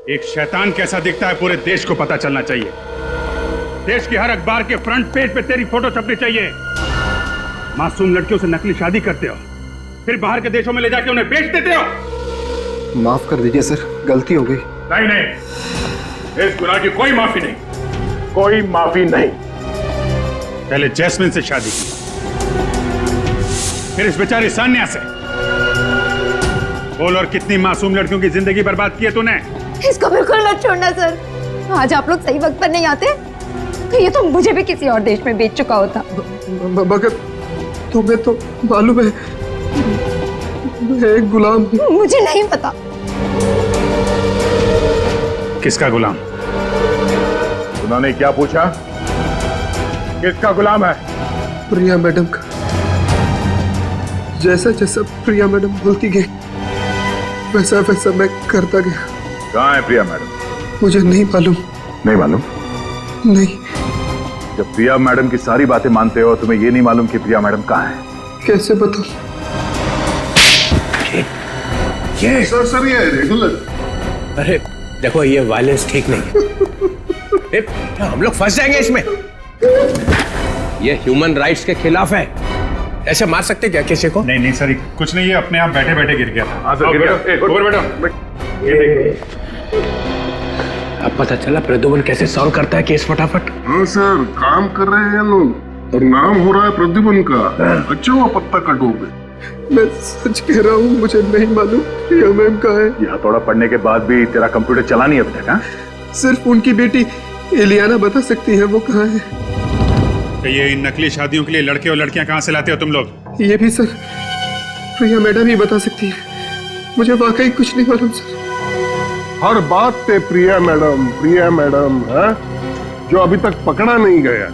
एक शैतान कैसा दिखता है पूरे देश को पता चलना चाहिए। देश की हर अखबार के फ्रंट पेज पे तेरी फोटो छपनी चाहिए। मासूम लड़कियों से नकली शादी करते हो, फिर बाहर के देशों में ले जाके उन्हें बेच देते हो। माफ कर दीजिए सर, गलती हो गई। नहीं नहीं, इस गुनाह की कोई माफी नहीं, कोई माफी नहीं। पहले जैस्मिन से शादी की, फिर इस बेचारी सान्या से। बोल, और कितनी मासूम लड़कियों की जिंदगी बर्बाद की है तूने। इसको बिल्कुल मत छोड़ना सर। आज आप लोग सही वक्त पर नहीं आते तो ये तो मुझे भी किसी और देश में बेच चुका होता। मगर तुम्हें तो मालूम है मैं एक गुलाम हूँ। मुझे नहीं पता। किसका गुलाम? उन्होंने क्या पूछा? किसका गुलाम है? प्रिया मैडम का। जैसा जैसा प्रिया मैडम बोलती गई वैसा वैसा मैं करता गया। कहाँ है प्रिया मैडम? मुझे नहीं मालूम। नहीं मालूम? नहीं। जब प्रिया मैडम की सारी बातें मानते हो तुम्हें ये नहीं मालूम कि प्रिया मैडम कहाँ है? कैसे बताऊं? ये सर ये रेगुलर। अरे देखो, ये वायलेंस ठीक नहीं है। हम लोग फंस जाएंगे इसमें। ये ह्यूमन राइट्स के खिलाफ है। ऐसे मार सकते क्या किसी को? नहीं नहीं सर, कुछ नहीं, ये अपने आप बैठे बैठे गिर गया था। हाँ सर, अब पता चला प्रद्युमन कैसे सॉल्व करता है केस फटाफट। हाँ सर, काम कर रहे हैं लोग और नाम हो रहा है प्रद्युमन का। अच्छा हुआ पत्ता कटोगे। मैं सच कह रहा हूँ, मुझे नहीं मालूम प्रिया मैम कहाँ है। ये हथौड़ा पढ़ने के बाद भी तेरा कंप्यूटर चला नहीं अभी तक? हाँ, सिर्फ उनकी बेटी इलियाना बता सकती है वो कहाँ है। तो ये इन नकली शादियों के लिए लड़के और लड़कियां कहाँ से लाते हो तुम लोग? ये भी सर प्रिया मैडम ही बता सकती है। मुझे वाकई कुछ नहीं मालूम सर। हर बात पे प्रिया मैडम है, जो अभी तक पकड़ा नहीं गया।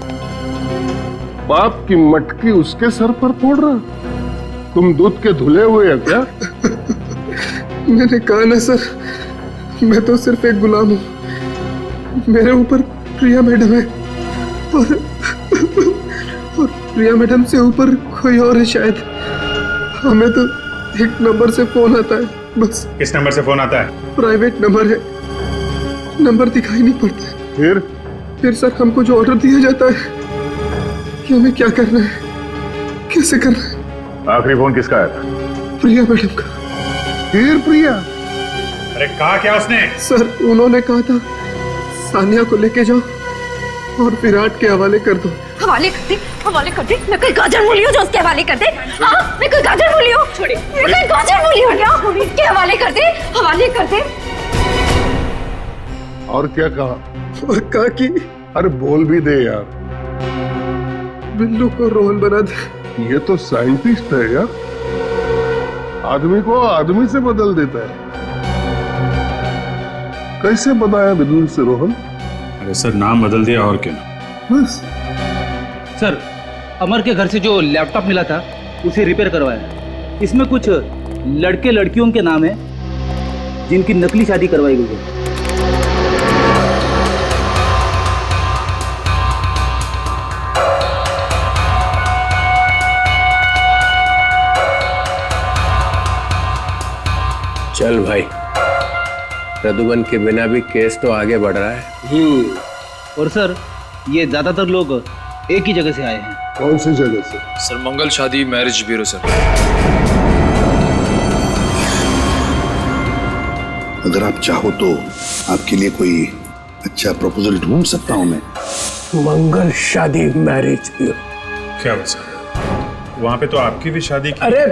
बाप की मटकी उसके सर पर फोड़ रहा। तुम दूध के धुले हुए हैं क्या? मैंने कहा ना सर, मैं तो सिर्फ एक गुलाम हूँ। मेरे ऊपर प्रिया मैडम है और प्रिया मैडम से ऊपर कोई और है शायद। हमें तो एक नंबर से फोन आता है बस। किस नंबर से फोन आता है? प्राइवेट नंबर है, नंबर दिखाई नहीं पड़ता। फिर सर हमको जो ऑर्डर दिया जाता है कि हमें क्या करना है, कैसे करना है। आखिरी फोन किसका आया था? प्रिया मैडम का। फिर प्रिया? अरे कहा क्या उसने? सर उन्होंने कहा था सानिया को लेके जाओ और विराट के हवाले कर दो। हवाले कर दे। मैं कोई गाजर मूली हूँ जो उसके हवाले कर दे? हाँ, मैं कोई गाजर मूली हूँ? छोड़िए, मैं कोई गाजर मूली हूँ क्या? इसके हवाले कर दे। और क्या कहा? और कहा कि अरे बोल भी दे यार। बिल्लू को रोहन बना दे। ये तो साइंटिस्ट है यार, आदमी को आदमी से बदल देता है। कैसे बनाया बिल्लू से रोहन? अरे सर, नाम बदल दिया और क्या। बस। सर, अमर के घर से जो लैपटॉप मिला था उसे रिपेयर करवाया। इसमें कुछ लड़के लड़कियों के नाम है जिनकी नकली शादी करवाई गई है। चल भाई, प्रद्युमन के बिना भी केस तो आगे बढ़ रहा है। और सर, ये ज्यादातर लोग एक ही जगह से आए हैं। कौन सी जगह से? सर, मंगल शादी मैरिज ब्यूरो सर। अगर आप चाहो तो आपके लिए कोई अच्छा प्रपोजल ढूंढ सकता हूं मैं। मंगल शादी मैरिज ब्यूरो? क्या बस वहां पे तो आपकी भी शादी की। अरे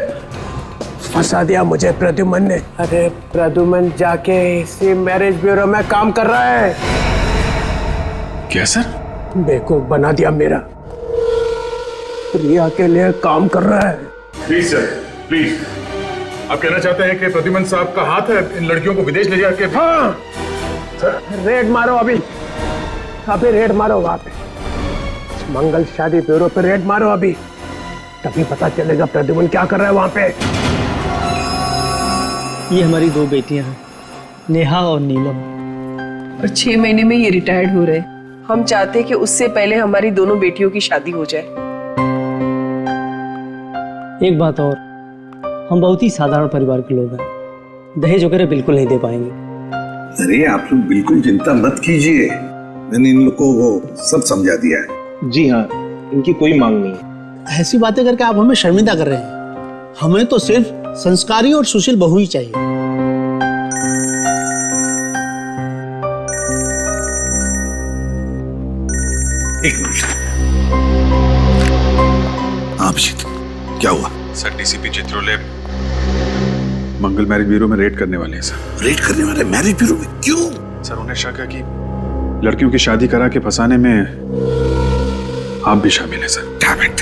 फंसा दिया मुझे प्रद्युमन ने। अरे प्रद्युमन जाके इसी मैरिज ब्यूरो में काम कर रहा है। क्या सर? बेवकूफ बना दिया मेरा। प्रिया के लिए काम कर रहा है। Please sir, please. आप कहना चाहते हैं कि प्रद्युमन साहब का हाथ है इन लड़कियों को विदेश ले जाके? हाँ सर, रेड मारो अभी रेड मारो वहां पे, मंगल शादी ब्यूरो पे रेड मारो अभी, तभी पता चलेगा प्रद्युमन क्या कर रहा है वहां पे। ये हमारी दो बेटियां हैं, नेहा और नीलम। और 6 महीने में ये रिटायर्ड हो रहे हैं। हम चाहते हैं कि उससे पहले हमारी दोनों बेटियों की शादी हो जाए। एक बात और, हम बहुत ही साधारण परिवार के लोग हैं, दहेज वगैरह बिल्कुल नहीं दे पाएंगे। अरे आप लोग बिल्कुल चिंता मत कीजिए, मैंने इन लोगों को सब समझा दिया है। जी हाँ, इनकी कोई मांग नहीं है। ऐसी बातें करके आप हमें शर्मिंदा कर रहे हैं। हमें तो सिर्फ संस्कारी और सुशील बहू ही चाहिए। एक मिनट। अभिजीत, क्या हुआ? सर डीसीपी चित्रोले मंगल मैरिज ब्यूरो में रेड करने वाले हैं सर। रेड करने वाले मैरिज ब्यूरो में? क्यों? सर उन्हें शक है कि लड़कियों की शादी करा के फंसाने में आप भी शामिल हैं सर। डैम इट,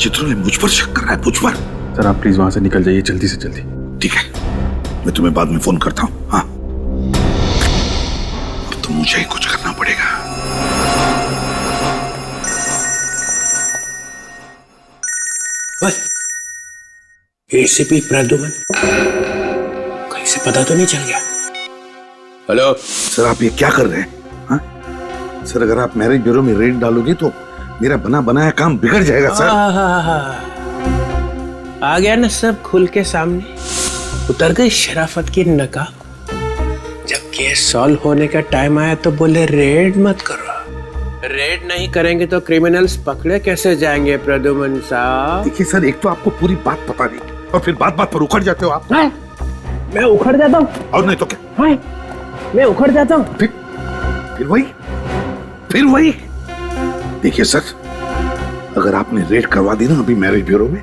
चित्रोले मुझ पर शक कर रहा है, मुझ पर। सर आप प्लीज वहां से निकल जाइए जल्दी से जल्दी। ठीक है, मैं तुम्हें बाद में फोन करता हूँ। हाँ, अब तो मुझे ही कुछ करना पड़ेगा। एसीपी प्रद्युमन, कहीं से पता तो नहीं चल गया? हेलो सर, आप ये क्या कर रहे हैं? हाँ? सर अगर आप मैरिज ब्यूरो में रेड डालोगे तो मेरा बना बनाया काम बिगड़ जाएगा सर। आ गया ना सब खुल के सामने, उतर गई शराफत की नकाब। जब केस सॉल्व होने का टाइम आया तो बोले रेड मत करो। रेड नहीं करेंगे तो क्रिमिनल्स पकड़े कैसे जाएंगे प्रद्युमन साहब? देखिए सर, एक तो आपको पूरी बात पता नहीं और फिर बात बात पर उखड़ जाते हो आप। मैं उखड़ जाता हूँ? और नहीं तो क्या? मैं उखड़ जाता हूँ? फिर वही। देखिए सर, अगर आपने रेड करवा दी ना अभी मैरिज ब्यूरो में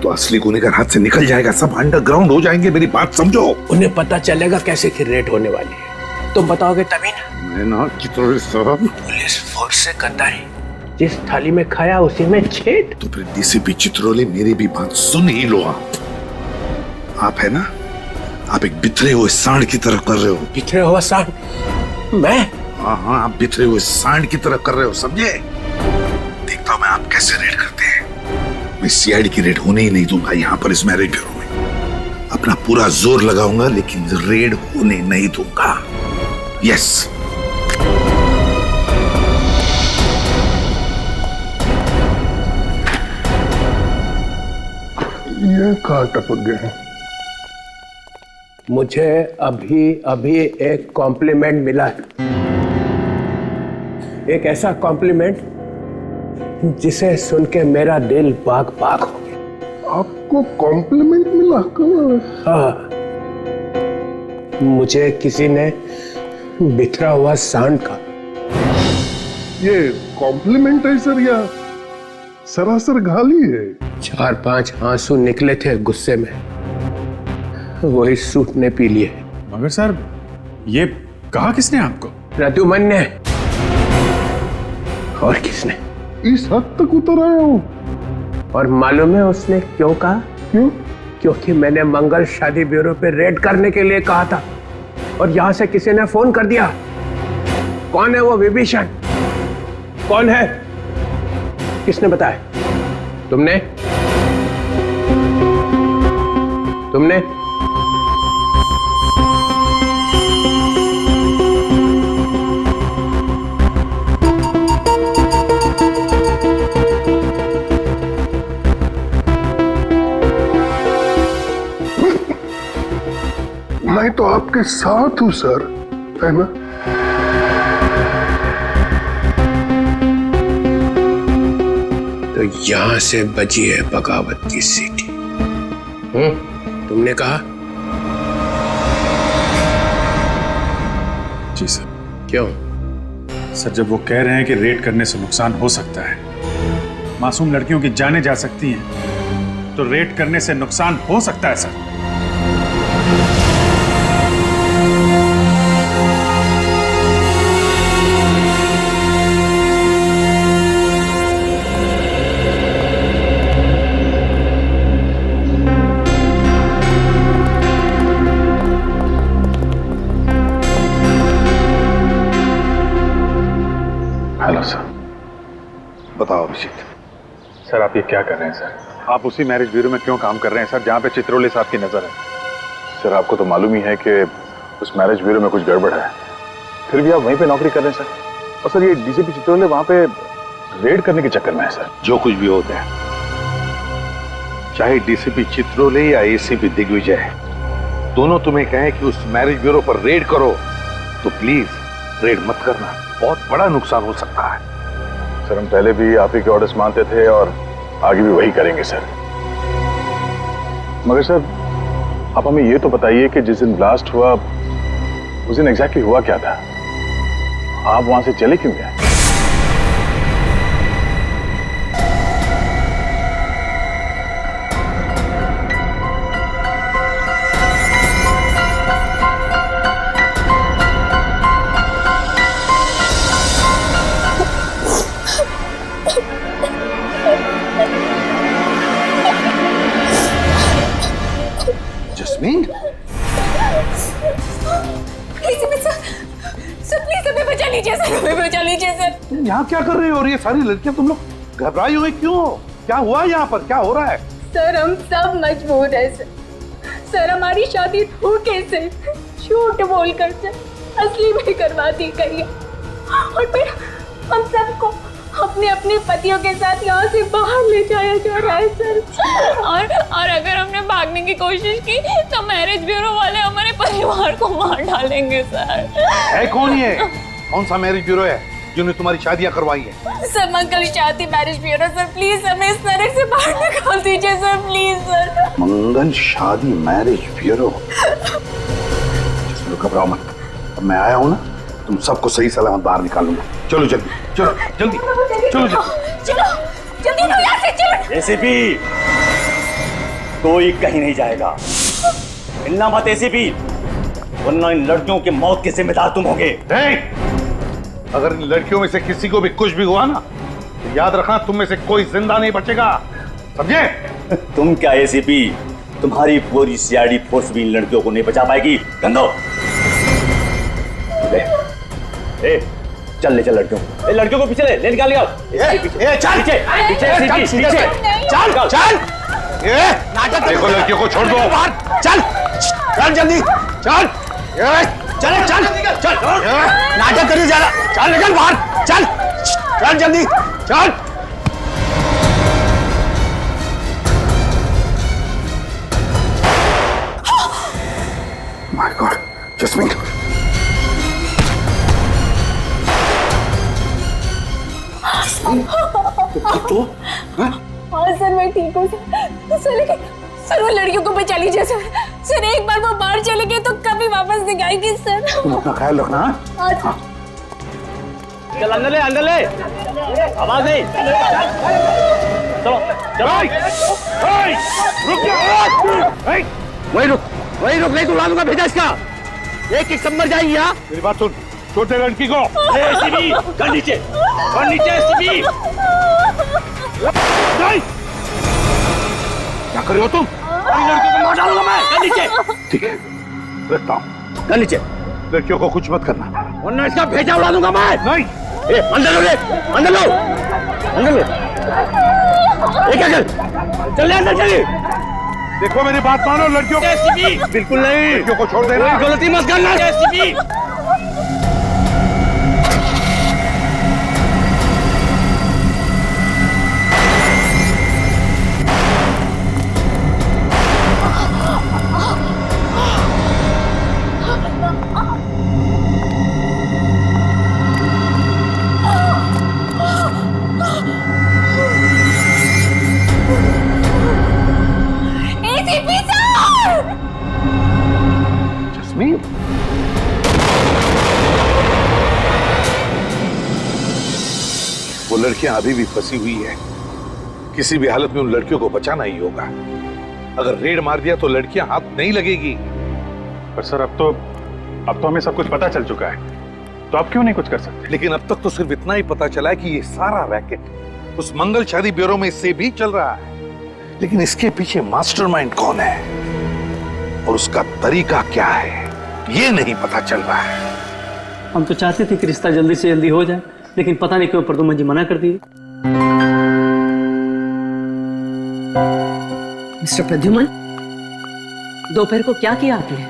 तो असली गुनहगार हाथ से निकल जाएगा, सब अंडरग्राउंड हो जाएंगे। मेरी बात समझो। उन्हें पता चलेगा कैसे कि रेड होने वाली है? तुम बताओगे तभी ना। मैं ना चित्रोले साहब, पुलिस फोर्स से गद्दारी, जिस थाली में खाया उसी में छेद। तो फिर डीसीपी चित्रोले मेरी भी बात सुन ही लो। आप है ना, आप एक बिखरे हुए सांड की तरह कर रहे हो। बिखरे हुआ सांड? मैं? हाँ, आप बिखरे हुए सांड की तरह कर रहे हो, समझे? देखता हूं मैं आप कैसे रेड करते हैं। मैं सीआईडी की रेड होने ही नहीं दूंगा यहाँ पर इस मैरिज ब्यूरो में। अपना पूरा जोर लगाऊंगा लेकिन रेड होने नहीं दूंगा। यस। ये कहाँ टपक गए? मुझे अभी अभी एक कॉम्प्लीमेंट मिला है, एक ऐसा कॉम्प्लीमेंट जिसे सुन के मेरा दिल बाग बाग हो गया। आपको कॉम्प्लीमेंट मिला? हाँ, मुझे किसी ने बिखरा हुआ सांड का। ये कॉम्प्लीमेंट है सर या सरासर गाली है? 4-5 आंसू निकले थे गुस्से में, वही सूट ने पी लिए। मगर सर ये कहा किसने आपको? प्रद्युमन ने। और किसने? इस हद तक उतर आया हूं। और मालूम है उसने क्यों कहा? क्यों? क्योंकि मैंने मंगल शादी ब्यूरो पे रेड करने के लिए कहा था और यहां से किसी ने फोन कर दिया। कौन है वो विभीषण? कौन है? किसने बताया? तुमने? मैं तो आपके साथ हूं सर, है ना? तो यहां से बजी है बगावत की सीटी। तुमने कहा? जी सर। क्यों? सर जब वो कह रहे हैं कि रेड करने से नुकसान हो सकता है, मासूम लड़कियों की जानें जा सकती हैं, तो रेड करने से नुकसान हो सकता है सर। Hello sir. बताओ अभिजीत। सर आप ये क्या कर रहे हैं सर? आप उसी मैरिज ब्यूरो में क्यों काम कर रहे हैं सर जहां पे चित्रोले साहब की नजर है? सर आपको तो मालूम ही है कि उस मैरिज ब्यूरो में कुछ गड़बड़ है, फिर भी आप वहीं पे नौकरी कर रहे हैं सर। और सर ये डीसीपी चित्रोले वहां पे रेड करने के चक्कर में है सर। जो कुछ भी होता है, चाहे डीसीपी चित्रोले या एसीपी दिग्विजय, दोनों तुम्हें कहें कि उस मैरिज ब्यूरो पर रेड करो तो प्लीज रेड मत करना, बहुत बड़ा नुकसान हो सकता है। सर हम पहले भी आप ही के ऑर्डर्स मानते थे और आगे भी वही करेंगे सर। मगर सर आप हमें ये तो बताइए कि जिस दिन ब्लास्ट हुआ उस दिन एग्जैक्टली हुआ क्या था? आप वहां से चले क्यों गए? जस्मीन, सर प्लीज हमें बचा लीजिए सर, हमें बचा लीजिए सर। तुम यहाँ क्या कर रहे हो? और ये सारी लड़कियां तुम लोग घबराई हुई क्यों? क्या हुआ यहाँ पर, क्या हो रहा है? सर हम सब मजबूर है सर। सर हमारी शादी धोखे से, झूठ बोलकर सर असली में करवा दी गई है और फिर हम सबको अपने अपने पतियों के साथ यहाँ से बाहर ले जाया जा रहा है सर। और अगर हमने भागने की कोशिश की तो मैरिज ब्यूरो वाले हमारे परिवार को मार डालेंगे सर। है कौन ये? कौन सा मैरिज ब्यूरो है जिन्होंने तुम्हारी शादियां करवाई है? सर मंगल शादी मैरिज ब्यूरो सर, प्लीज हमें इस नरक से बाहर निकाल दीजिए सर, प्लीज सर। मंगल शादी मैरिज ब्यूरो? घबराओ मत, अब मैं आया हूँ ना, तुम सबको सही सलामत बाहर निकालूंगा। चलो जल्दी, चलो जल्दी, चलो जल्दी यहाँ से चलो। एसीपी कोई कहीं नहीं जाएगा, मिलना मत एसीपी, वरना इन लड़कियों की मौत के जिम्मेदार तुम होगे। अगर इन लड़कियों में से किसी को भी कुछ भी हुआ ना तो याद रखना तुम में से कोई जिंदा नहीं बचेगा, समझे? तुम क्या एसीपी, तुम्हारी पूरी सीआईडी फोर्स भी इन लड़कियों को नहीं बचा पाएगी। गंदो चल ले, चल लड़कियों को पीछे ले निकाल लिया। चल पीछे चल। देखो लड़कियों को छोड़ दो, चल चल जल्दी चल, चल चल चल, नाटक करिए ज्यादा, चल निकल बाहर, चल चल जल्दी चल। माय गॉड, जस्मीन तो हाँ सर मैं ठीक हूँ सर, लेकिन सर वो लड़कियों को बचा लीजिए सर। सर एक बार वो बाहर चले गए तो कभी वापस नहीं आएगी सर। तुम अपना ख्याल रखना। हाँ चल अंदर ले, आवाज नहीं। चलो चलो रुक जा, वही रुक नहीं तो उड़ा दूंगा भेजा इसका, एक सब मर जाएंगी। यहाँ मेरी बात सुन, छोटे लड़की को एसीपी कर नीचे एसीपी। क्या कर रहे हो तुम? लड़कियों को मार डालूंगा मैं, कर नीचे। ठीक है रखता हूँ, कर नीचे। लड़कियों को कुछ मत करना वरना इसका भेजा उड़ा दूंगा मैं। नहीं अंदर लो, अंदर लो, अंदर लो। क्या कर, चल अंदर चलिए। देखो मेरी बात मानो, लड़कियों को बिल्कुल नहीं, लड़कियों को छोड़ देना, गलती मत करना एसीपी। जस्मीन वो लड़कियां अभी भी फंसी हुई है, किसी भी हालत में उन लड़कियों को बचाना ही होगा। अगर रेड मार दिया तो लड़कियां हाथ नहीं लगेगी। पर सर अब तो हमें सब कुछ पता चल चुका है, तो आप क्यों नहीं कुछ कर सकते? लेकिन अब तक तो सिर्फ इतना ही पता चला है कि ये सारा रैकेट उस मंगल शादी ब्यूरो में से भी चल रहा है, लेकिन इसके पीछे मास्टरमाइंड कौन है और उसका तरीका क्या है ये नहीं पता चल रहा है। हम तो चाहते थे कि रिश्ता जल्दी से जल्दी हो जाए, लेकिन पता नहीं क्यों प्रदुमन जी मना कर दिए। मिस्टर प्रद्युमन, दोपहर को क्या किया आपने?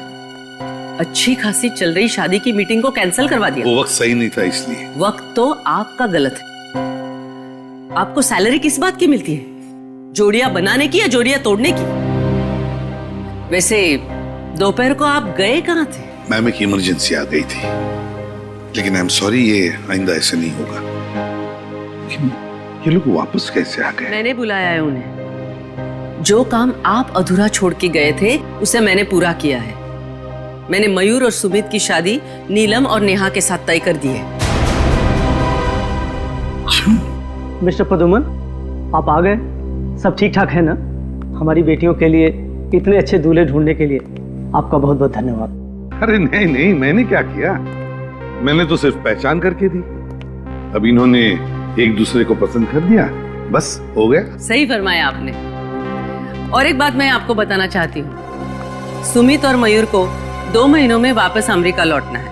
अच्छी खासी चल रही शादी की मीटिंग को कैंसिल करवा दिया। वो वक्त सही नहीं था इसलिए। वक्त तो आपका गलत है। आपको सैलरी किस बात की मिलती है? जोड़ियां बनाने की या जोड़ियां तोड़ने की? वैसे दोपहर को आप गए कहाँ थे? मैम एक इमरजेंसी आ गई थी, लेकिन आई एम सॉरी, ये आइंदा ऐसे नहीं होगा। ये लोग वापस कैसे आ गए? मैंने बुलाया है उन्हें। जो काम आप अधूरा छोड़ के गए थे उसे मैंने पूरा किया है। मैंने मयूर और सुमित की शादी नीलम और नेहा के साथ तय कर दी है। मिस्टर प्रदुमन, आप आ गए? सब ठीक ठाक है ना? हमारी बेटियों के लिए इतने अच्छे दूल्हे ढूंढने के लिए आपका बहुत बहुत धन्यवाद। अरे नहीं नहीं, मैंने क्या किया, मैंने तो सिर्फ पहचान करके दी। अब इन्होंने एक दूसरे को पसंद कर दिया, बस हो गया। सही फरमाया आपने। और एक बात मैं आपको बताना चाहती हूँ, सुमित और मयूर को 2 महीनों में वापस अमेरिका लौटना है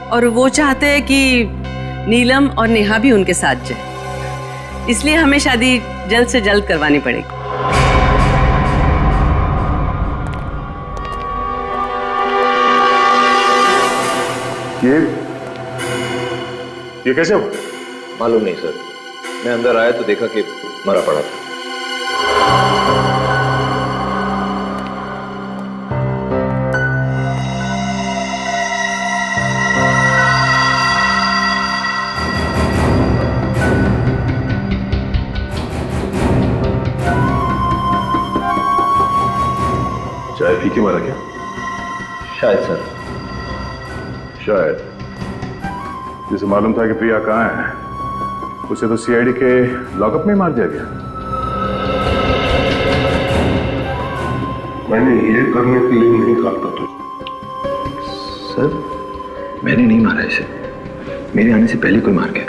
और वो चाहते हैं कि नीलम और नेहा भी उनके साथ जाए, इसलिए हमें शादी जल्द से जल्द करवानी पड़ेगी। ये कैसे हो? मालूम नहीं सर, मैं अंदर आया तो देखा कि मरा पड़ा था। चाय पी के मरा क्या? शायद सर। शायद। जिसे मालूम था कि प्रिया कहाँ है, उसे तो सीआईडी के लॉकअप में मार दिया गया। मैंने ये करने के लिए नहीं कहा था तुझे। सर, मैंने नहीं मारा इसे, मेरे आने से पहले कोई मार गया।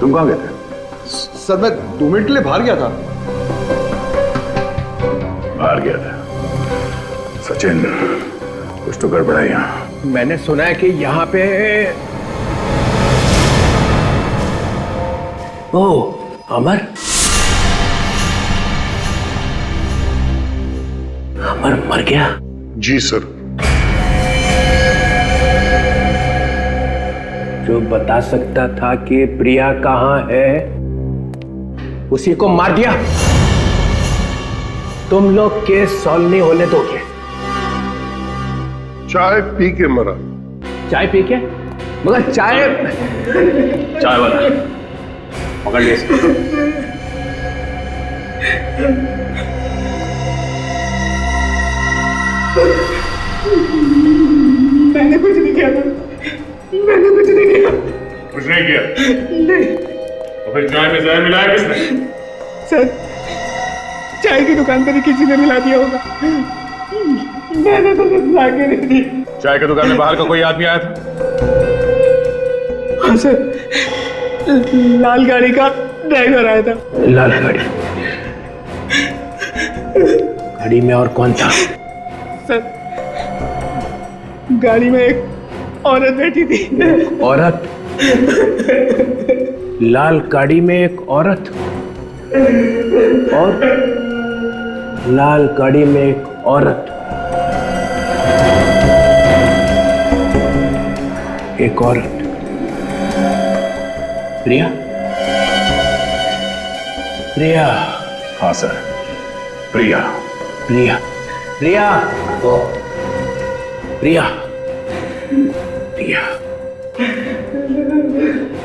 तुम कहाँ गए थे? सर मैं 2 मिनट के लिए बाहर गया था। बाहर गया था? सचिन, कुछ तो गड़बड़ है यहाँ। मैंने सुना है कि यहाँ पे अमर मर गया। जी सर। जो बता सकता था कि प्रिया कहाँ है, उसी को मार दिया। तुम लोग केस सॉल्व नहीं होने दोगे। चाय पी के मरा। चाय पी के? मगर चाय वाला पकड़ लिया। मैंने कुछ नहीं किया। मैंने कुछ नहीं किया। कुछ नहीं किया? नहीं। तो फिर चाय में जहर मिलाया किसने? सर, चाय की दुकान पर ही किसी ने मिला दिया होगा। मैंने तो कुछ ला के नहीं दी। चाय की दुकान में बाहर का कोई आदमी आया था? हाँ सर, लाल गाड़ी का ड्राइवर आया था। लाल गाड़ी में और कौन था? सर, गाड़ी में एक औरत बैठी थी। औरत? लाल गाड़ी में एक औरत और लाल गाड़ी में एक औरत, एक औरत। प्रिया? प्रिया? हाँ सर, प्रिया। प्रिया? प्रिया? प्रिया? प्रिया?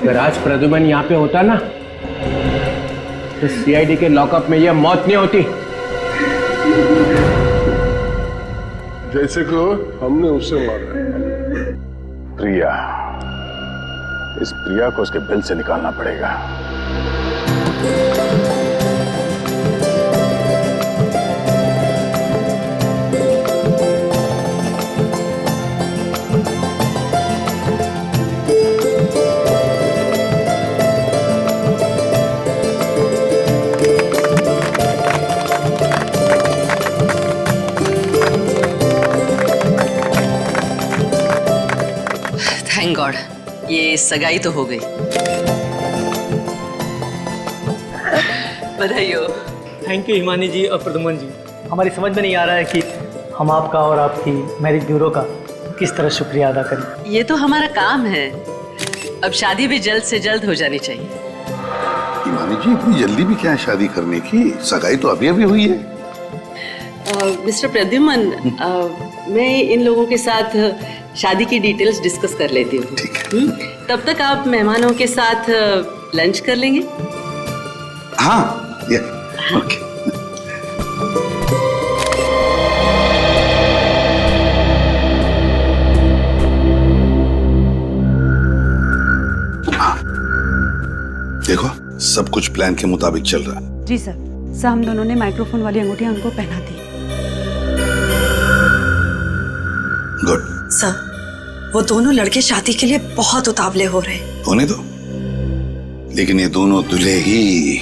अगर आज प्रद्युमन यहाँ पे होता ना, तो सीआईडी के लॉकअप में यह मौत नहीं होती। जैसे को हमने उसे मारा। प्रिया, इस प्रिया को उसके बिल से निकालना पड़ेगा। थैंक गॉड, ये सगाई तो हो गई। बधाई हो। थैंक यू हिमानी जी और प्रदुमन जी। हमारी समझ में नहीं आ रहा है कि हम आपका और आपकी मैरिज ब्यूरो का किस तरह शुक्रिया अदा करें। ये तो हमारा काम है। अब शादी भी जल्द से जल्द हो जानी चाहिए। रानी जी इतनी जल्दी भी क्या है शादी करने की? सगाई तो अभी अभी हुई है। मिस्टर प्रद्युमन, मैं इन लोगों के साथ शादी की डिटेल्स डिस्कस कर लेती हूँ। ठीक है। तब तक आप मेहमानों के साथ लंच कर लेंगे? हाँ, ये ओके। देखो सब कुछ प्लान के मुताबिक चल रहा है। जी सर, हम दोनों ने माइक्रोफोन वाली अंगूठियां उनको पहना दी। गुड। सर, वो दोनों लड़के शादी के लिए बहुत उतावले हो रहे हैं। होने दो, लेकिन ये दोनों दूल्हे ही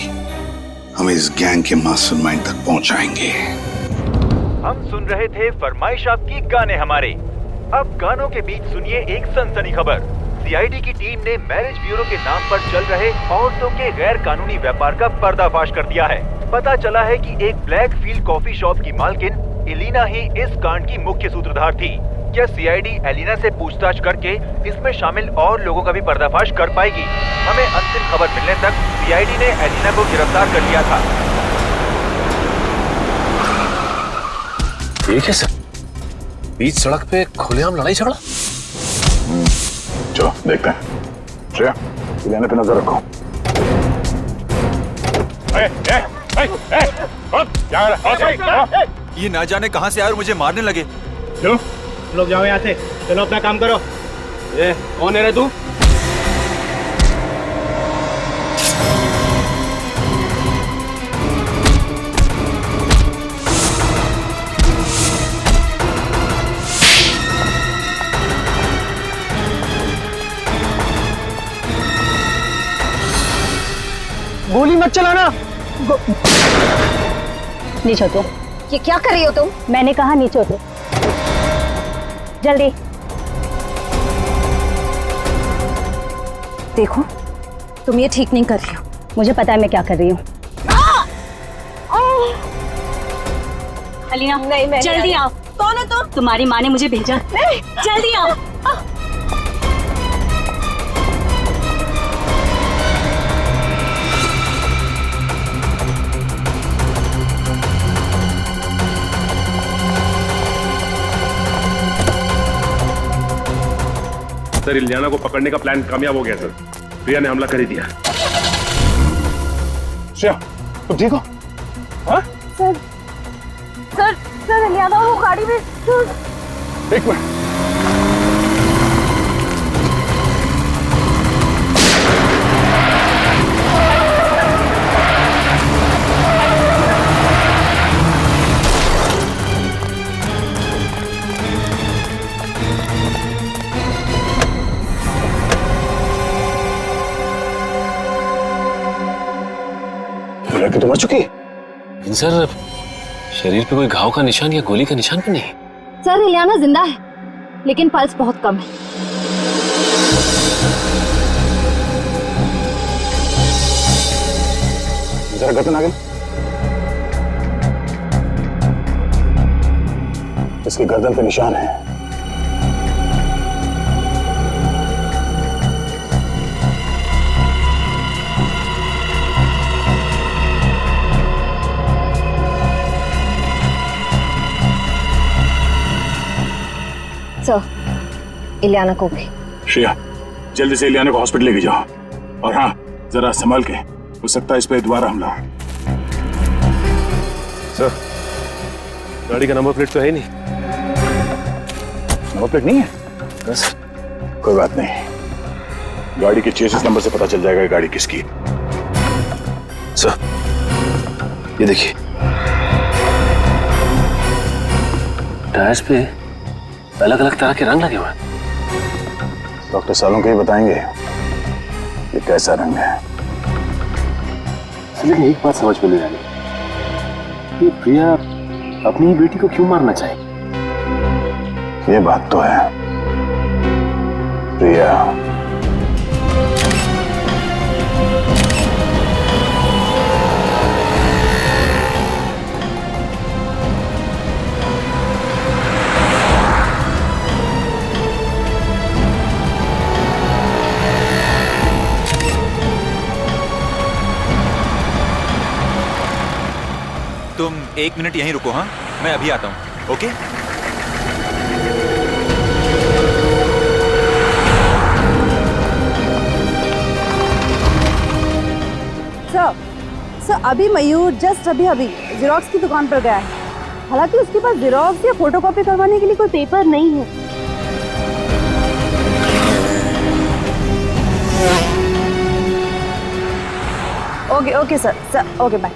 हमें इस गैंग के मास्टरमाइंड तक पहुंचाएंगे। हम सुन रहे थे फरमाइश आपकी गाने हमारे। अब गानों के बीच सुनिए एक सनसनी खबर। सीआईडी की टीम ने मैरिज ब्यूरो के नाम पर चल रहे औरतों के गैर कानूनी व्यापार का पर्दाफाश कर दिया है। पता चला है कि एक ब्लैक फील्ड कॉफी शॉप की मालकिन एलिना ही इस कांड की मुख्य सूत्रधार थी। क्या सीआईडी एलिना से पूछताछ करके इसमें शामिल और लोगों का भी पर्दाफाश कर पाएगी? हमें अंतिम खबर मिलने तक सीआईडी ने एलिना को गिरफ्तार कर लिया था। ये क्या सर? बीच सड़क पे खुलेआम लड़ाई झगड़ा? चलो देखते हैं। श्रेया, एलिना पे नजर रखो। ये ना जाने कहां से आए और मुझे मारने लगे। चलो लोग जाओ यहाँ से, चलो अपना काम करो। ये कौन है रे तू? गोली मत चलाना। नीचे उतरो। ये क्या कर रही हो तुम? मैंने कहा नीचे उतरो। जल्दी। देखो तुम ये ठीक नहीं कर रही हो। मुझे पता है मैं क्या कर रही हूँ। अलीना, जल्दी आओ। कौन हो तुम? तुम्हारी माँ ने मुझे भेजा। जल्दी आओ। सर, इलियाना को पकड़ने का प्लान कामयाब हो गया सर। प्रिया ने हमला कर ही दिया। श्रेया, तुम ठीक हो? हाँ? सर इलियाना वो गाड़ी में। एक मिनट। लड़की तो मर चुकी है। सर, शरीर पे कोई घाव का निशान या गोली का निशान भी नहीं। सर इलियाना जिंदा है, लेकिन पल्स बहुत कम है। जरा गर्दन आगे। इसकी गर्दन पे निशान है। सर, इलियाना को भी। श्रेया, जल्दी से इलियाना को हॉस्पिटल लेके जाओ। और हाँ, जरा संभाल के, हो सकता है इस पे दोबारा हमला। सर, गाड़ी का नंबर प्लेट तो है ही नहीं। नंबर प्लेट नहीं है? बस कोई बात नहीं, गाड़ी के चेसिस नंबर से पता चल जाएगा ये गाड़ी किसकी। सर, ये देखिए, टायर्स पे अलग अलग तरह के रंग लगे हुए हैं। डॉक्टर सालों के ही बताएंगे ये कैसा रंग है। लेकिन एक बात समझ में नहीं आ रही, ये प्रिया अपनी बेटी को क्यों मारना चाहे? ये बात तो है। प्रिया तुम 1 मिनट यहीं रुको, हाँ मैं अभी आता हूँ। ओके सर अभी मयूर जस्ट अभी जेरोक्स की दुकान पर गया है। हालांकि उसके पास जेरोक्स या फोटोकॉपी करवाने के लिए कोई पेपर नहीं है। Okay sir okay bye.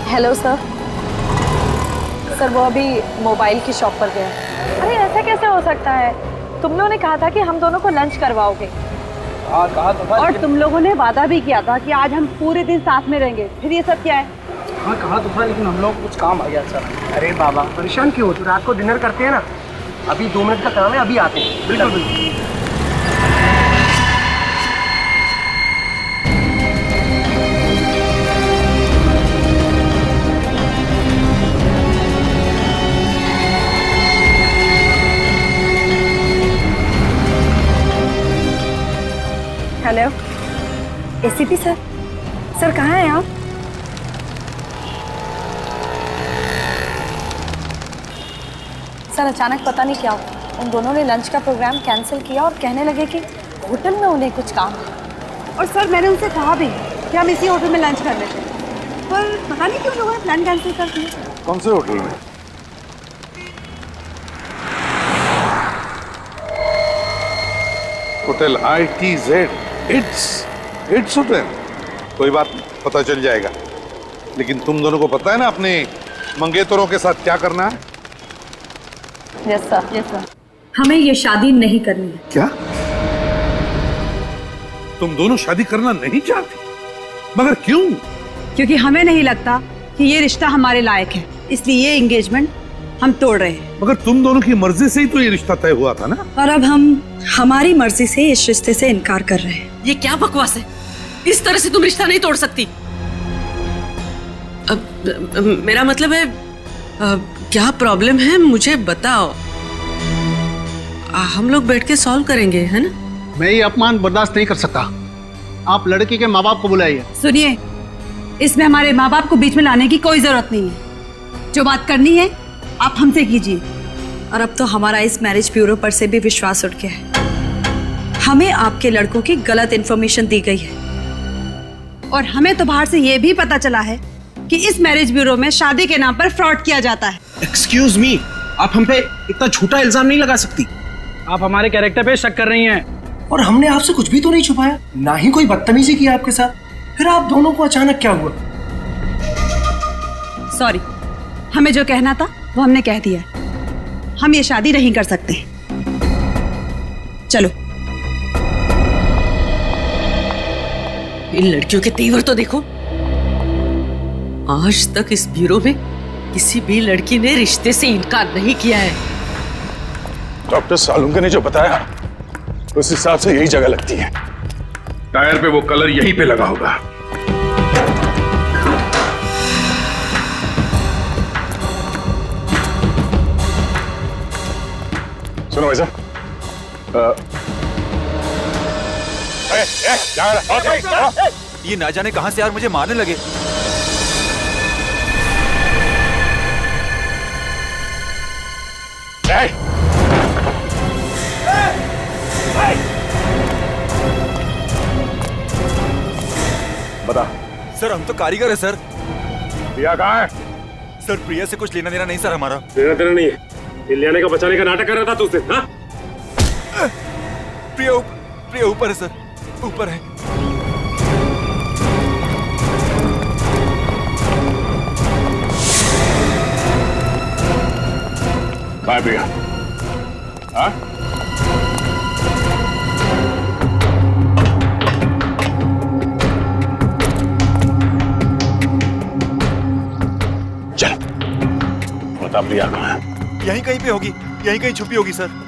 Hello sir वो अभी मोबाइल की शॉप पर गया है। अरे ऐसा कैसे हो सकता है? तुम लोगों ने कहा था कि हम दोनों को लंच करवाओगे। कहा तो और तुम लोगों ने वादा भी किया था कि आज हम पूरे दिन साथ में रहेंगे। फिर ये सब क्या है? हाँ कहा तो था, लेकिन हम लोग कुछ काम आ गया सर। अरे बाबा परेशान क्यों हो? तो रात को डिनर करते हैं ना, अभी 2 मिनट का काम है, अभी आते हैं। बिल्कुल। हेलो एसीपी सर कहाँ हैं आप? सर अचानक पता नहीं क्या हुआ, उन दोनों ने लंच का प्रोग्राम कैंसिल किया और कहने लगे कि होटल में उन्हें कुछ काम है। और सर मैंने उनसे कहा भी कि हम इसी होटल में लंच कर लेते हैं, पर पता नहीं क्यों लोगों ने प्लान कैंसिल कर दिया। कौन से होटल में? Hotel ITZ। It's hotel. कोई बात नहीं, पता चल जाएगा। लेकिन तुम दोनों को पता है ना अपने मंगेतरों के साथ क्या करना है? यस सर हमें ये शादी नहीं करनी है। क्या तुम दोनों शादी करना नहीं चाहती? मगर क्यों? क्योंकि हमें नहीं लगता कि ये रिश्ता हमारे लायक है, इसलिए ये एंगेजमेंट हम तोड़ रहे हैं। मगर तुम दोनों की मर्जी से ही तो ये रिश्ता तय हुआ था ना। और अब हम हमारी मर्जी से इस रिश्ते से इनकार कर रहे हैं। ये क्या बकवास है? इस तरह से तुम रिश्ता नहीं तोड़ सकती। मेरा मतलब है क्या प्रॉब्लम है मुझे बताओ, हम लोग बैठ के सॉल्व करेंगे, है ना? मैं ये अपमान बर्दाश्त नहीं कर सकता। आप लड़की के माँ बाप को बुलाइए। सुनिए, इसमें हमारे माँ बाप को बीच में लाने की कोई जरूरत नहीं है। जो बात करनी है आप हमसे कीजिए। और अब तो हमारा इस मैरिज ब्यूरो पर से भी विश्वास उठ गया है। हमें आपके लड़कों की गलत इन्फॉर्मेशन दी गई है। और हमें तो बाहर से ये भी पता चला है कि इस मैरिज ब्यूरो में शादी के नाम पर फ्रॉड किया जाता है। एक्सक्यूज मी, आप हम पे इतना झूठा इल्जाम नहीं लगा सकती। आप हमारे कैरेक्टर पे शक कर रही हैं। और हमने आपसे कुछ भी तो नहीं छुपाया, ना ही कोई बदतमीजी की आपके साथ। फिर आप दोनों को अचानक क्या हुआ? सॉरी, हमें जो कहना था वो हमने कह दिया। हम ये शादी नहीं कर सकते। चलो। इन लड़कियों के तेवर तो देखो। आज तक इस ब्यूरो में किसी भी लड़की ने रिश्ते से इनकार नहीं किया है। डॉक्टर सालुंके ने जो बताया उस हिसाब से यही जगह लगती है। टायर पे वो कलर यहीं पे लगा होगा। सुनो भाई साहब, ये ना जाने कहां से यार मुझे मारने लगे। बता। सर हम तो कारीगर है सर। प्रिया कहाँ है? सर प्रिया से कुछ लेना देना नहीं सर हमारा। लेना देना नहीं है। ये लेने का बचाने का नाटक कर रहा था तुझसे, हाँ? प्रिया ऊपर है सर, ऊपर है। बाय प्रिया। हाँ? चल बता प्रिया कहाँ है? यहीं कहीं पे होगी, यहीं कहीं छुपी होगी सर।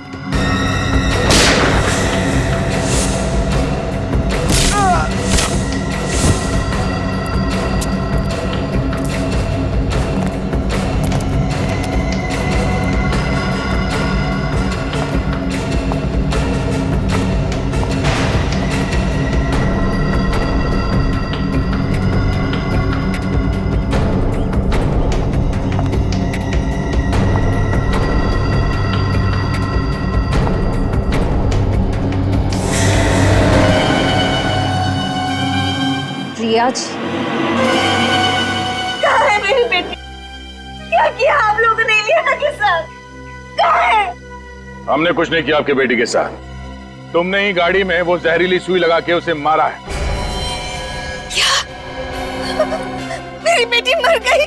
आज? कहाँ है मेरी बेटी? क्या किया आप लोगों ने इलियाना के साथ? कहाँ है? हमने कुछ नहीं किया आपके बेटी के साथ। तुमने ही गाड़ी में वो जहरीली सुई लगा के उसे मारा है। क्या? मेरी बेटी मर गई?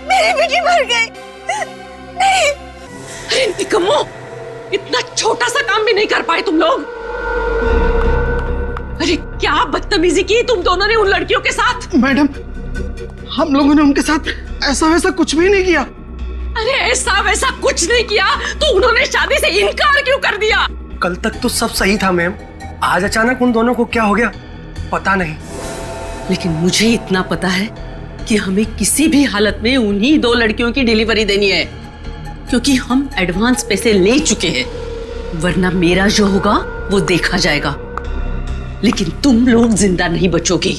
मेरी बेटी मर गई? नहीं। अरे निकम्मो, इतना छोटा सा काम भी नहीं कर पाए तुम लोग। अरे क्या बदतमीजी की तुम दोनों ने उन लड़कियों के साथ। मैडम, हम लोगों ने उनके साथ ऐसा वैसा कुछ भी नहीं किया। अरे ऐसा वैसा कुछ नहीं किया तो उन्होंने शादी से इनकार क्यों कर दिया? कल तक तो सब सही था मैम, आज अचानक उन दोनों को क्या हो गया पता नहीं। लेकिन मुझे इतना पता है कि हमें किसी भी हालत में उन्हीं 2 लड़कियों की डिलीवरी देनी है, क्योंकि हम एडवांस पैसे ले चुके हैं। वरना मेरा जो होगा वो देखा जाएगा, लेकिन तुम लोग जिंदा नहीं बचोगे।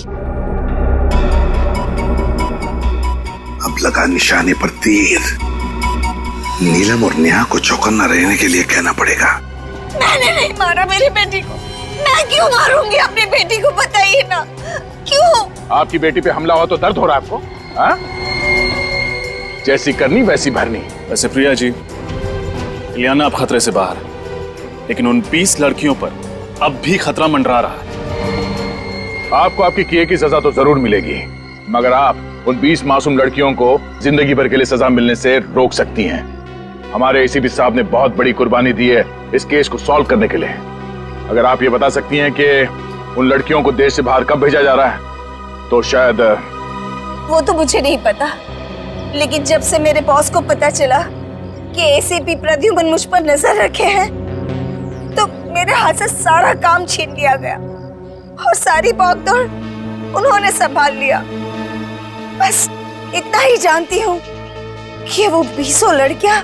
अब लगा निशाने पर तीर। नीलम और नेहा को चौकन्ना रहने के लिए कहना पड़ेगा। मैंने नहीं मारा मेरी बेटी को। मैं क्यों मारूंगी अपनी बेटी को, बताइए ना क्यों? आपकी बेटी पे हमला हुआ तो दर्द हो रहा है आपको? हाँ? जैसी करनी वैसी भरनी। वैसे प्रिया जी, इलियाना अब खतरे से बाहर है, लेकिन उन 20 लड़कियों पर अब भी खतरा मंडरा रहा है। आपको आपके किए की सजा तो जरूर मिलेगी, मगर आप उन 20 मासूम लड़कियों को जिंदगी भर के लिए सजा मिलने से रोक सकती हैं। हमारे एसीपी साहब ने बहुत बड़ी कुर्बानी दी है इस केस को सॉल्व करने के लिए। अगर आप ये बता सकती हैं कि उन लड़कियों को देश से बाहर कब भेजा जा रहा है, तो शायद। वो तो मुझे नहीं पता, लेकिन जब से मेरे बॉस को पता चला कि एसीपी प्रद्युमन मुझ पर नजर रखे हैं, तो मेरे हाथ से सारा काम छीन लिया गया और सारी भागदौड़ उन्होंने संभाल लिया। बस इतना ही जानती हूँ कि वो 20 लड़कियां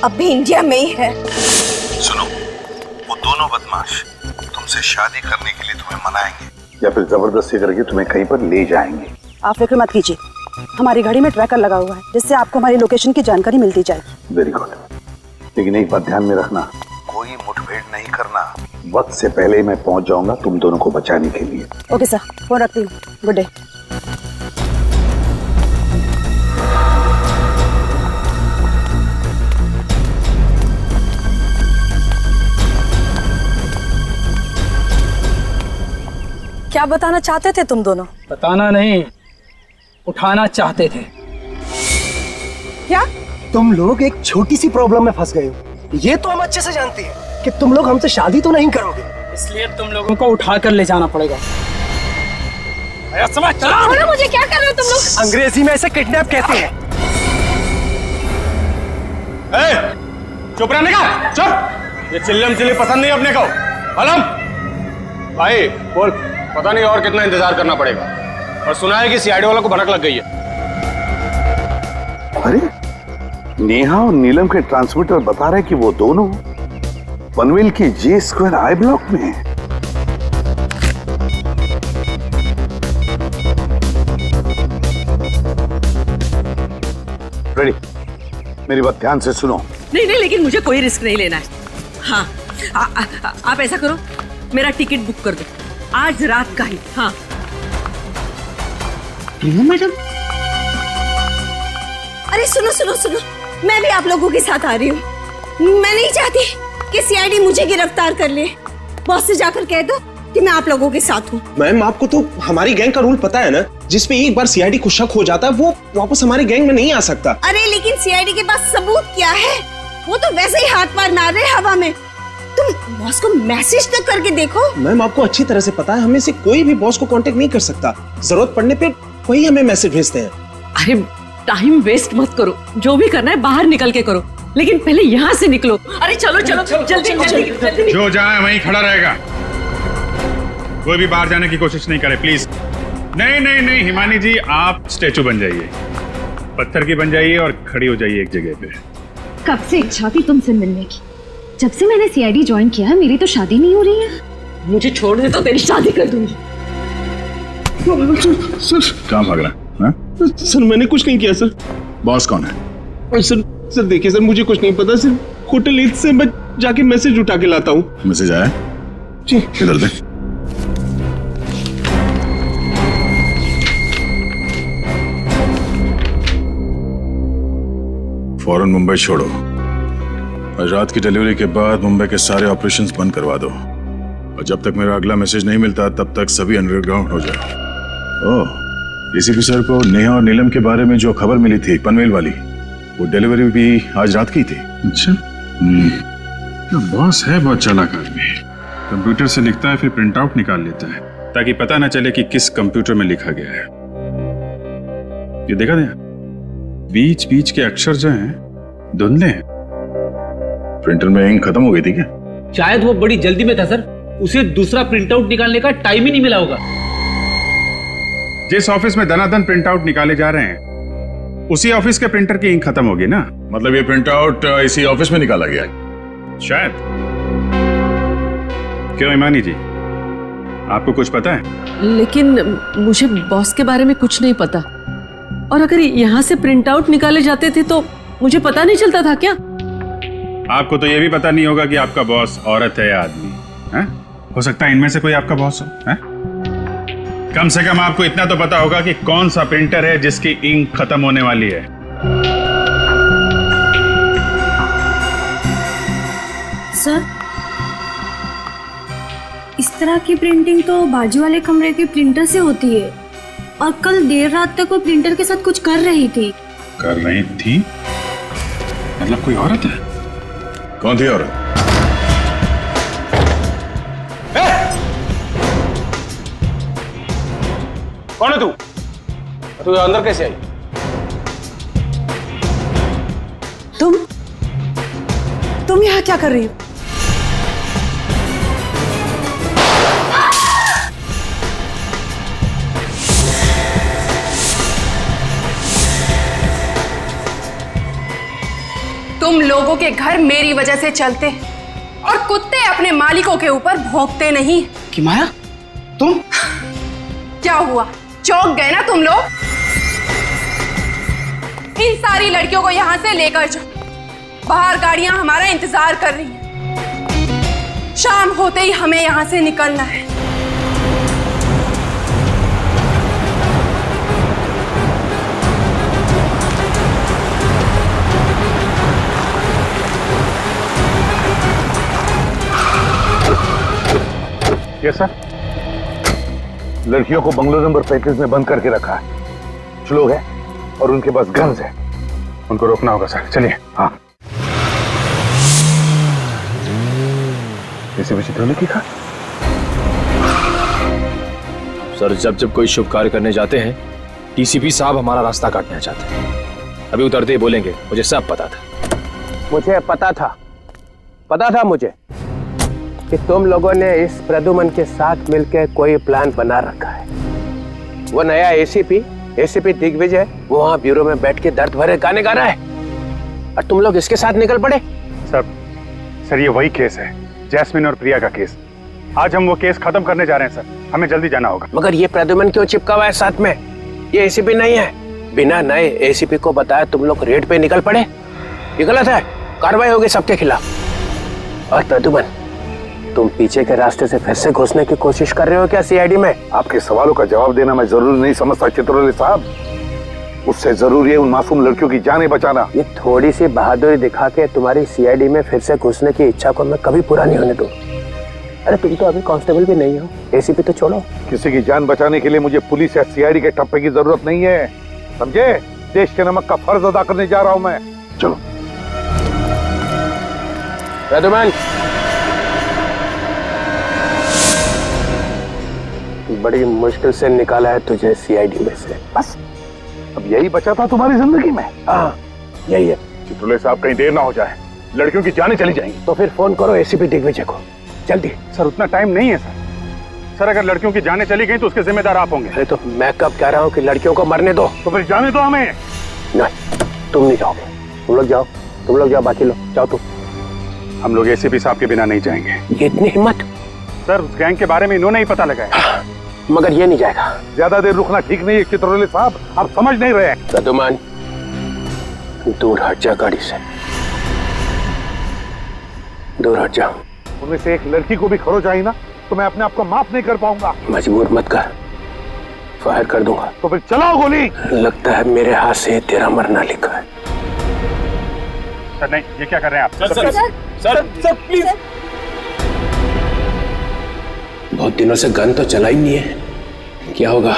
अभी इंडिया में ही है। सुनो, वो दोनों बदमाश तुमसे शादी करने के लिए तुम्हें मनाएंगे या फिर जबरदस्ती करके तुम्हें कहीं पर ले जाएंगे। आप फिक्र मत कीजिए, हमारी गाड़ी में ट्रैकर लगा हुआ है जिससे आपको हमारी लोकेशन की जानकारी मिलती जाएगी। वेरी गुड, लेकिन एक बात ध्यान में रखना, कोई मुठभेड़ नहीं करना। वक्त से पहले मैं पहुंच जाऊंगा तुम दोनों को बचाने के लिए। ओके सर, फोन रखती हूँ। Good day. क्या बताना चाहते थे तुम दोनों? बताना नहीं, उठाना चाहते थे। क्या? तुम लोग एक छोटी सी प्रॉब्लम में फंस गए हो। ये तो हम अच्छे से जानते हैं कि तुम लोग हमसे शादी तो नहीं करोगे, इसलिए तुम लोगों को उठा कर ले जाना पड़ेगा। समझ चलो मुझे, क्या कर रहे हो तुम लोग? अंग्रेजी में इसे किडनैप कहते हैं। चुप रहने का, चुप। ये चिल्लम चिल्ली पसंद नहीं अपने को। आलम भाई बोल, पता नहीं और कितना इंतजार करना पड़ेगा। और सुना है कि सीआईडी वालों को भनक लग गई है। अरे नेहा और नीलम के ट्रांसमीटर बता रहे कि वो दोनों पनवेल की J² I ब्लॉक में हैं। रेडी, मेरी बात ध्यान से सुनो। नहीं नहीं, लेकिन मुझे कोई रिस्क नहीं लेना है। हाँ, आप ऐसा करो, मेरा टिकट बुक कर दो आज रात का ही। हाँ मैडम। अरे सुनो सुनो सुनो, मैं भी आप लोगों के साथ आ रही हूँ। मैं नहीं चाहती कि सीआईडी मुझे गिरफ्तार कर ले। बॉस से जाकर कह दो कि मैं आप लोगों के साथ हूँ। मैम, आपको तो हमारी गैंग का रूल पता है ना, जिसपे एक बार सीआईडी को शक हो जाता है वो वापस हमारी गैंग में नहीं आ सकता। अरे लेकिन सीआईडी के पास सबूत क्या है? वो तो वैसे ही हाथ मार मार रहे हवा में। तुम बॉस को मैसेज तो करके देखो। मैम, आपको अच्छी तरह से पता है हमें से कोई भी बॉस को कांटेक्ट नहीं कर सकता। जरूरत पड़ने पे वही हमें मैसेज भेजते हैं। अरे टाइम वेस्ट मत करो, जो भी करना है बाहर निकल के करो, लेकिन पहले यहाँ से निकलो। अरे चलो चलो जल्दी जल्दी। जो जाए वहीं खड़ा रहेगा, कोई भी बाहर जाने की कोशिश नहीं करे प्लीज। नहीं नहीं नहीं हिमानी जी, आप स्टेचू बन जाइए, पत्थर की बन जाइए और खड़ी हो जाइए एक जगह पे। कब से इच्छा थी तुमसे मिलने की। जब से मैंने सीआईडी ज्वाइन किया है मेरी तो शादी नहीं हो रही है। मुझे छोड़ दे तो तेरी शादी कर दूंगी। सर कहाँ भाग रहा है? सर मैंने कुछ नहीं किया सर। बॉस कौन है? सर देखिए सर, मुझे कुछ नहीं पता। सिर्फ होटल ईद से मैं जाके मैसेज उठा के लाता हूँ। मैसेज आया? जी। इधर दे। फौरन मुंबई छोड़ो। आज रात की डिलीवरी के बाद मुंबई के सारे ऑपरेशंस बंद करवा दो, और जब तक मेरा अगला मैसेज नहीं मिलता तब तक सभी अंडरग्राउंड हो जाओ। ओह, एसीपी सर को नेहा और नीलम के बारे में जो खबर मिली थी पनवेल वाली, वो डिलीवरी भी आज रात की थी। अच्छा, बॉस है बहुत चालाक आदमी। कंप्यूटर से लिखता है फिर प्रिंट आउट निकाल लेता है ताकि पता ना चले कि किस कंप्यूटर में लिखा गया है। ये देखा था, बीच बीच के अक्षर जो हैं धुंधले हैं। प्रिंटर में इंक खत्म हो गई थी क्या? शायद वो बड़ी जल्दी में था सर, उसे दूसरा प्रिंट आउट निकालने का टाइम ही नहीं मिला होगा। जिस ऑफिस में दनादन प्रिंट आउट निकाले जा रहे हैं उसी ऑफिस के प्रिंटर की इंक खत्म होगी ना। मतलब ये प्रिंट आउट इसी ऑफिस में निकाला गया है शायद। क्यों इमानी जी, आपको कुछ पता है? लेकिन मुझे बॉस के बारे में कुछ नहीं पता, और अगर यहाँ से प्रिंट आउट निकाले जाते थे तो मुझे पता नहीं चलता था क्या? आपको तो ये भी पता नहीं होगा कि आपका बॉस औरत है या आदमी है? हो सकता है इनमें से कोई आपका बॉस हो है? कम से कम आपको इतना तो पता होगा कि कौन सा प्रिंटर है जिसकी इंक खत्म होने वाली है। सर, इस तरह की प्रिंटिंग तो बाजू वाले कमरे के प्रिंटर से होती है, और कल देर रात तक वो प्रिंटर के साथ कुछ कर रही थी। कर रही थी? मतलब कोई औरत है? कौन थी औरत? कौन है तू? तू अंदर कैसे आई? तुम यहाँ क्या कर रही हो? तुम लोगों के घर मेरी वजह से चलते और कुत्ते अपने मालिकों के ऊपर भौंकते नहीं। कि माया, तुम क्या हुआ, चौंक गए ना तुम लोग? इन सारी लड़कियों को यहाँ से लेकर जाओ, बाहर गाड़ियां हमारा इंतजार कर रही हैं। शाम होते ही हमें यहाँ से निकलना है। Yes sir. लड़कियों को बंगलो नंबर 35 में बंद करके रखा है। कुछ लोग हैं और उनके पास गन्स है, उनको रोकना होगा सर। चलिए। हाँ, इसे भी चित्रों ने लिखा। सर, जब कोई शुभ कार्य करने जाते हैं टीसीपी साहब हमारा रास्ता काटना चाहते हैं। अभी उतरते ही बोलेंगे मुझे सब पता था। मुझे पता था मुझे कि तुम लोगों ने इस प्रद्युमन के साथ मिलकर कोई प्लान बना रखा है। वो नया एसीपी दिग्विजय वो वहां ब्यूरो में बैठ के दर्द भरे गाने गा रहा है, और तुम लोग इसके साथ निकल पड़े। सर ये वही केस है, जैस्मिन और प्रिया का केस। आज हम वो केस खत्म करने जा रहे हैं सर, हमें जल्दी जाना होगा। मगर ये प्रद्युमन क्यों चिपका हुआ है साथ में? ये एसीपी नहीं है। बिना नए एसीपी को बताया तुम लोग रेड पे निकल पड़े, ये गलत है। कार्रवाई होगी सबके खिलाफ। और प्रद्युमन, तुम पीछे के रास्ते से फिर से घुसने की कोशिश कर रहे हो क्या सीआईडी में? आपके सवालों का जवाब देना मैं जरूरी नहीं समझता चित्रौली साहब। उससे जरूरी है उन मासूम लड़कियों की जानें बचाना। ये थोड़ी सी बहादुरी दिखा के तुम्हारी सीआईडी में फिर से घुसने की इच्छा को मैं कभी पूरा नहीं होने दूं। अरे तुम तो अभी कांस्टेबल भी नहीं हो, एसीपी तो छोड़ो। किसी की जान बचाने के लिए मुझे पुलिस या सीआईडी के टप्पे की जरूरत नहीं है, समझे? देश के नमक का फर्ज अदा करने जा रहा हूं मैं। चलो। प्रद्युमन, बड़ी मुश्किल से निकाला है तुझे सीआईडी में से। बस अब यही बचा था तुम्हारी जिंदगी में? हाँ, यही है। चित्रौली साहब, कहीं देर ना हो जाए, लड़कियों की जानें चली जाएंगी। तो फिर फोन करो एसीपी दिग्विजय को, जल्दी। सर उतना टाइम नहीं है सर, अगर लड़कियों की जानें चली गई तो उसके जिम्मेदार आप होंगे। अरे तो मैं कब कह रहा हूँ कि लड़कियों को मरने दो? तो फिर जाने दो हमें। नहीं, तुम नहीं जाओगे। तुम लोग जाओ, बाकी लोग जाओ। तुम। हम लोग एसीपी साहब के बिना नहीं जाएंगे। ये इतनी हिम्मत? सर उस गैंग के बारे में इन्होंने ही पता लगाया। मगर ये नहीं जाएगा। ज्यादा देर रुकना ठीक नहीं है चित्रौली साहब, आप समझ नहीं रहे हैं। प्रद्युमन, दूर हट जा गाड़ी से, दूर हट जा। उनमें से एक लड़की को भी खरोच आई ना तो मैं अपने आप को माफ नहीं कर पाऊंगा। मजबूर मत कर, फायर कर दूंगा। तो फिर चलाओ गोली। लगता है मेरे हाथ से तेरा मरना लिखा है। सर नहीं, ये क्या कर रहे हैं आप? Sir please. बहुत दिनों से गन तो चला ही नहीं है, क्या होगा?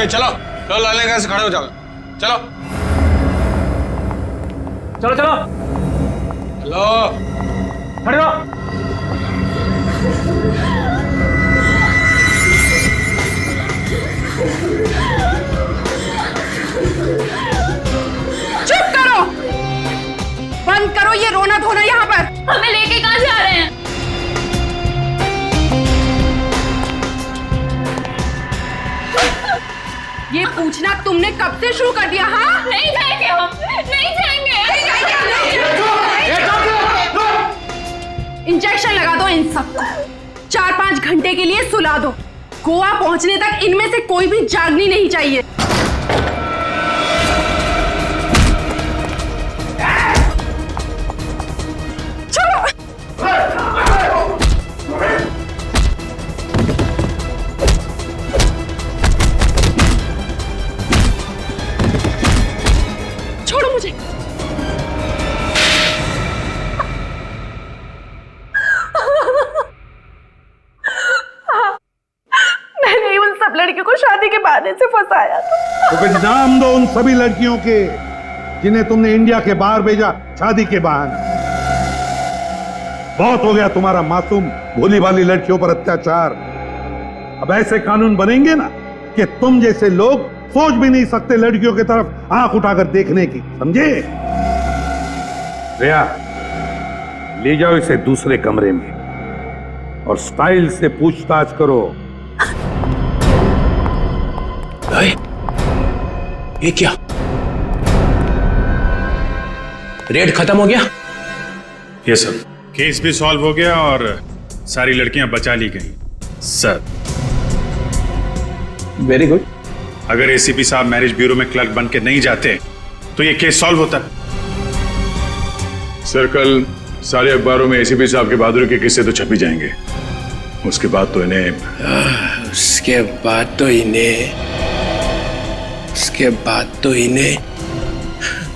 चलो चलो, लाल ने से खड़े हो जाओ। चलो चलो चलो चलो, खड़े रहो। चुप करो, बंद करो ये रोना धोना यहाँ पर। हमें लेके कहाँ जा रहे हैं? ये पूछना तुमने कब से शुरू कर दिया? हाँ, नहीं जाएंगे हम, नहीं जाएंगे। इंजेक्शन लगा दो इन सबको, 4-5 घंटे के लिए सुला दो। गोवा पहुंचने तक इनमें से कोई भी जागनी नहीं चाहिए। छोड़ो मुझे। मैंने उन सब लड़कियों को शादी के बहाने से फंसाया था। तो फिर नाम दो उन सभी लड़कियों के जिन्हें तुमने इंडिया के बाहर भेजा शादी के बहाने। बहुत हो गया तुम्हारा मासूम भोली भाली लड़कियों पर अत्याचार। अब ऐसे कानून बनेंगे ना कि तुम जैसे लोग सोच भी नहीं सकते लड़कियों की तरफ आंख उठाकर देखने की, समझे? रिया, ले जाओ इसे दूसरे कमरे में और स्टाइल से पूछताछ करो। ये क्या? रेड खत्म हो गया? ये सर, केस भी सॉल्व हो गया और सारी लड़कियां बचा ली गई सर। Very good. अगर एसीपी साहब मैरिज ब्यूरो में क्लर्क बन के नहीं जाते तो ये केस सॉल्व होता। सर कल सारे अखबारों में एसीपी साहब के बहादुरी के किस्से तो छप ही जाएंगे। उसके बाद तो इन्हें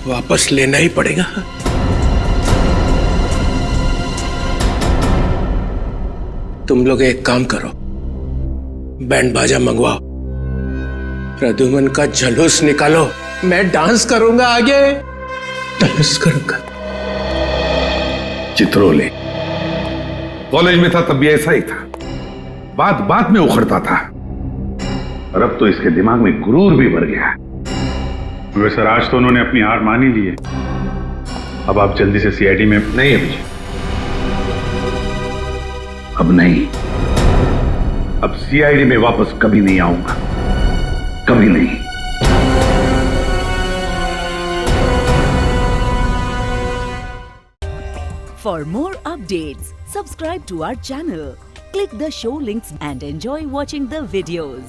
वापस लेना ही पड़ेगा। तुम लोग एक काम करो, बैंड बाजा मंगवाओ, प्रद्युमन का झलूस निकालो, मैं डांस करूंगा, आगे डांस करूंगा। चित्रोले कॉलेज में था तब भी ऐसा ही था, बात बात में उखड़ता था, और अब तो इसके दिमाग में गुरूर भी भर गया। वे सर, आज तो उन्होंने अपनी हार मान ही ली है। अब आप जल्दी से सीआईडी में। नहीं अभिजीत, अब नहीं। अब सीआईडी में वापस कभी नहीं आऊंगा, कभी नहीं। For more updates, subscribe to our channel, click the show links and enjoy watching the videos.